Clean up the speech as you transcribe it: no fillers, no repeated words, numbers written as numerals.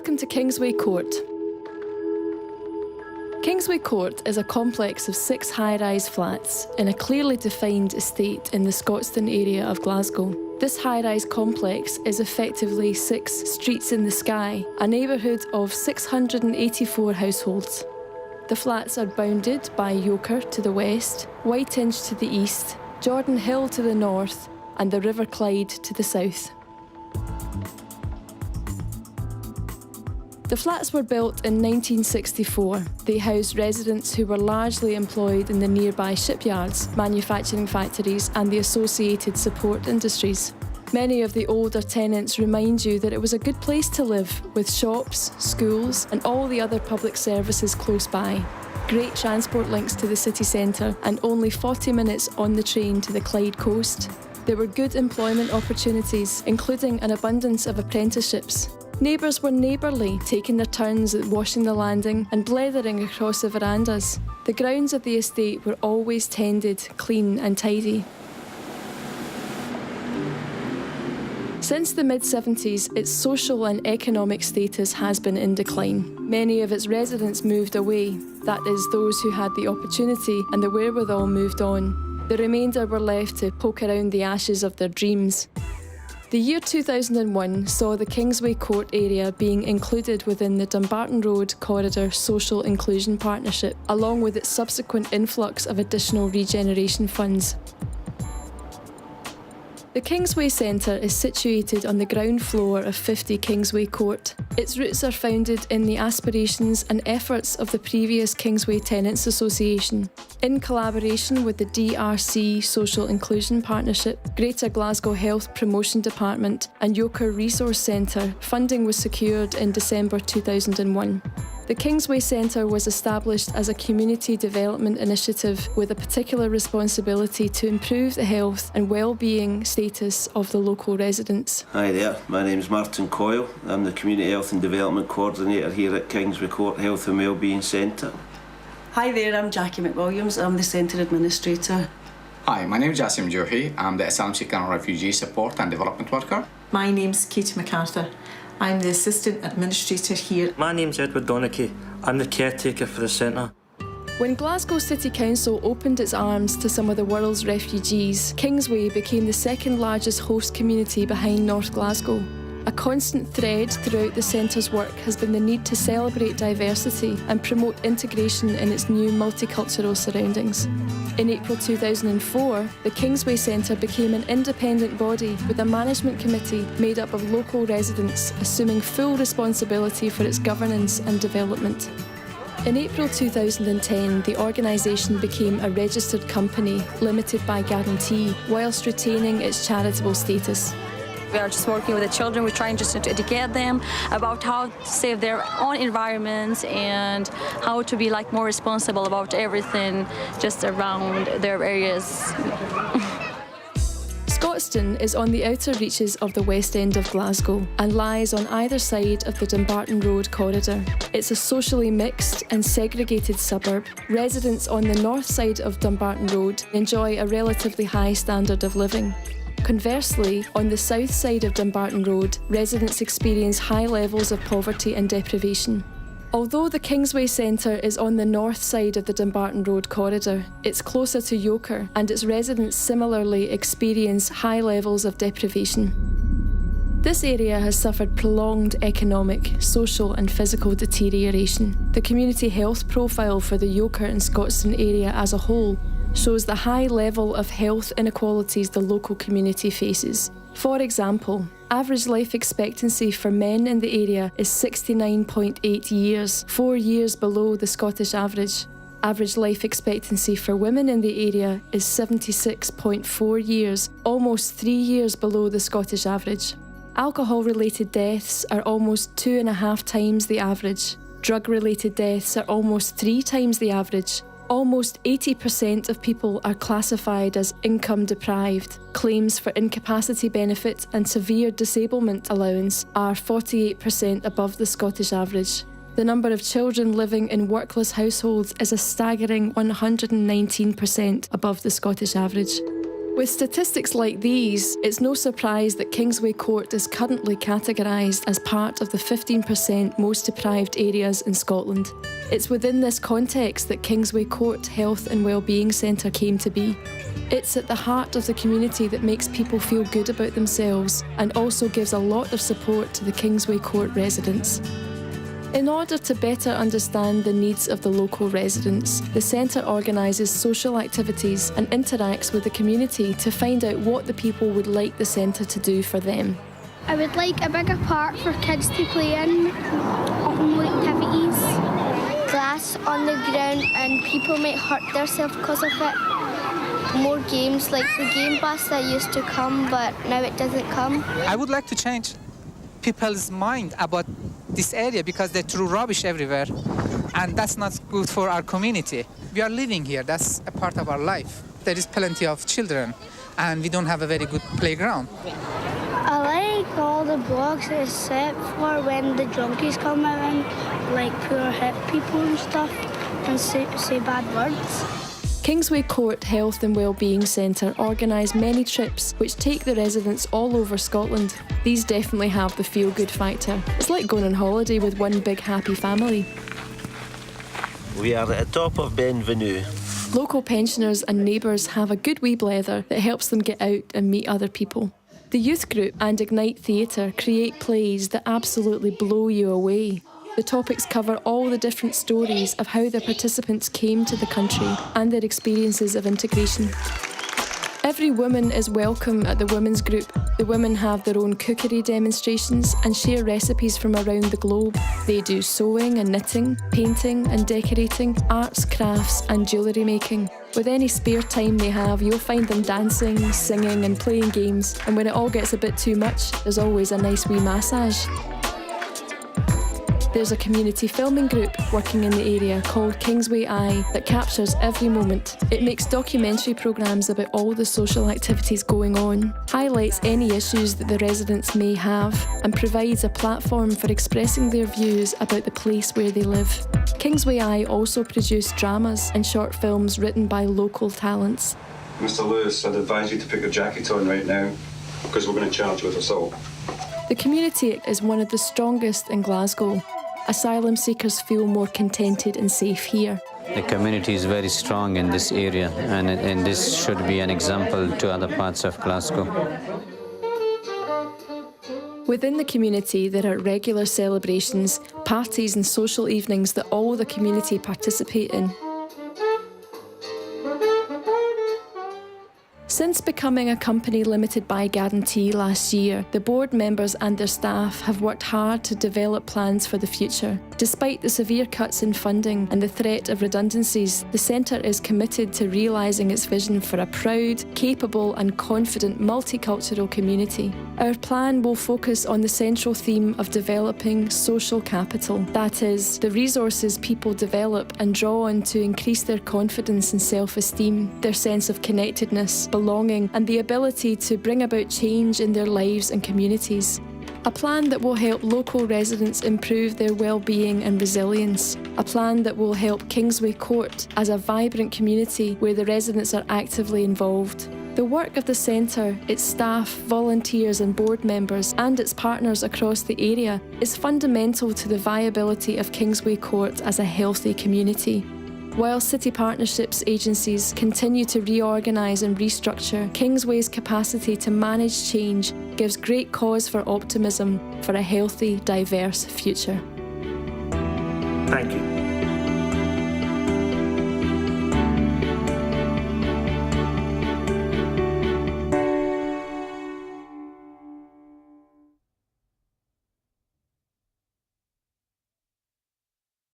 Welcome to Kingsway Court. Kingsway Court is a complex of 6 high-rise flats in a clearly defined estate in the Scotstoun area of Glasgow. This high-rise complex is effectively 6 streets in the sky, a neighbourhood of 684 households. The flats are bounded by Yoker to the west, Whiteinch to the east, Jordan Hill to the north, and the River Clyde to the south. The flats were built in 1964. They housed residents who were largely employed in the nearby shipyards, manufacturing factories, and the associated support industries. Many of the older tenants remind you that it was a good place to live, with shops, schools, and all the other public services close by. Great transport links to the city centre, and only 40 minutes on the train to the Clyde coast. There were good employment opportunities, including an abundance of apprenticeships. Neighbours were neighbourly, taking their turns at washing the landing and blethering across the verandas. The grounds of the estate were always tended, clean and tidy. Since the mid-70s, its social and economic status has been in decline. Many of its residents moved away, that is, those who had the opportunity and the wherewithal moved on. The remainder were left to poke around the ashes of their dreams. The year 2001 saw the Kingsway Court area being included within the Dumbarton Road Corridor Social Inclusion Partnership, along with its subsequent influx of additional regeneration funds. The Kingsway Centre is situated on the ground floor of 50 Kingsway Court. Its roots are founded in the aspirations and efforts of the previous Kingsway Tenants Association. In collaboration with the DRC Social Inclusion Partnership, Greater Glasgow Health Promotion Department and Yoker Resource Centre, funding was secured in December 2001. The Kingsway Centre was established as a community development initiative with a particular responsibility to improve the health and well-being status of the local residents. Hi there, my name is Martin Coyle. I'm the Community Health and Development Coordinator here at Kingsway Court Health and Wellbeing Centre. Hi there, I'm Jackie McWilliams. I'm the Centre Administrator. Hi, my name is Jassim Johi. I'm the Asylum Seeker and Refugee Support and Development Worker. My name's Katie MacArthur. I'm the Assistant Administrator here. My name's Edward Donachie. I'm the caretaker for the centre. When Glasgow City Council opened its arms to some of the world's refugees, Kingsway became the second largest host community behind North Glasgow. A constant thread throughout the centre's work has been the need to celebrate diversity and promote integration in its new multicultural surroundings. In April 2004, the Kingsway Centre became an independent body with a management committee made up of local residents assuming full responsibility for its governance and development. In April 2010, the organisation became a registered company, limited by guarantee, whilst retaining its charitable status. We are just working with the children. We're trying just to educate them about how to save their own environments and how to be more responsible about everything just around their areas. Scotstoun is on the outer reaches of the west end of Glasgow and lies on either side of the Dumbarton Road corridor. It's a socially mixed and segregated suburb. Residents on the north side of Dumbarton Road enjoy a relatively high standard of living. Conversely, on the south side of Dumbarton Road, residents experience high levels of poverty and deprivation. Although the Kingsway Centre is on the north side of the Dumbarton Road corridor, it's closer to Yoker, and its residents similarly experience high levels of deprivation. This area has suffered prolonged economic, social and physical deterioration. The community health profile for the Yoker and Scotstoun area as a whole shows the high level of health inequalities the local community faces. For example, average life expectancy for men in the area is 69.8 years, 4 years below the Scottish average. Average life expectancy for women in the area is 76.4 years, almost 3 years below the Scottish average. Alcohol-related deaths are almost 2.5 times the average. Drug-related deaths are almost 3 times the average. Almost 80% of people are classified as income deprived. Claims for incapacity benefit and severe disablement allowance are 48% above the Scottish average. The number of children living in workless households is a staggering 119% above the Scottish average. With statistics like these, it's no surprise that Kingsway Court is currently categorised as part of the 15% most deprived areas in Scotland. It's within this context that Kingsway Court Health and Wellbeing Centre came to be. It's at the heart of the community that makes people feel good about themselves and also gives a lot of support to the Kingsway Court residents. In order to better understand the needs of the local residents, the centre organises social activities and interacts with the community to find out what the people would like the centre to do for them. I would like a bigger park for kids to play in, more activities, glass on the ground and people might hurt themselves because of it. More games like the game bus that used to come but now it doesn't come. I would like to change people's mind about this area because they throw rubbish everywhere and that's not good for our community. We are living here, that's a part of our life. There is plenty of children and we don't have a very good playground. I like all the blocks except for when the junkies come around, like poor hip people and stuff and say bad words. Kingsway Court Health and Wellbeing Centre organise many trips which take the residents all over Scotland. These definitely have the feel-good factor. It's like going on holiday with one big happy family. We are at the top of Benvenue. Local pensioners and neighbours have a good wee blether that helps them get out and meet other people. The youth group and Ignite Theatre create plays that absolutely blow you away. The topics cover all the different stories of how the participants came to the country and their experiences of integration. Every woman is welcome at the women's group. The women have their own cookery demonstrations and share recipes from around the globe. They do sewing and knitting, painting and decorating, arts, crafts and jewellery making. With any spare time they have, you'll find them dancing, singing and playing games. And when it all gets a bit too much, there's always a nice wee massage. There's a community filming group working in the area called Kingsway Eye that captures every moment. It makes documentary programmes about all the social activities going on, highlights any issues that the residents may have, and provides a platform for expressing their views about the place where they live. Kingsway Eye also produce dramas and short films written by local talents. Mr. Lewis, I'd advise you to put your jacket on right now because we're going to charge you with assault. The community is one of the strongest in Glasgow. Asylum seekers feel more contented and safe here. The community is very strong in this area and this should be an example to other parts of Glasgow. Within the community, there are regular celebrations, parties and social evenings that all the community participate in. Since becoming a company limited by guarantee last year, the board members and their staff have worked hard to develop plans for the future. Despite the severe cuts in funding and the threat of redundancies, the centre is committed to realising its vision for a proud, capable and confident multicultural community. Our plan will focus on the central theme of developing social capital, that is, the resources people develop and draw on to increase their confidence and self-esteem, their sense of connectedness, belonging and the ability to bring about change in their lives and communities. A plan that will help local residents improve their well-being and resilience. A plan that will help Kingsway Court as a vibrant community where the residents are actively involved. The work of the centre, its staff, volunteers and board members and its partners across the area is fundamental to the viability of Kingsway Court as a healthy community. While city partnerships agencies continue to reorganise and restructure, Kingsway's capacity to manage change gives great cause for optimism for a healthy, diverse future. Thank you.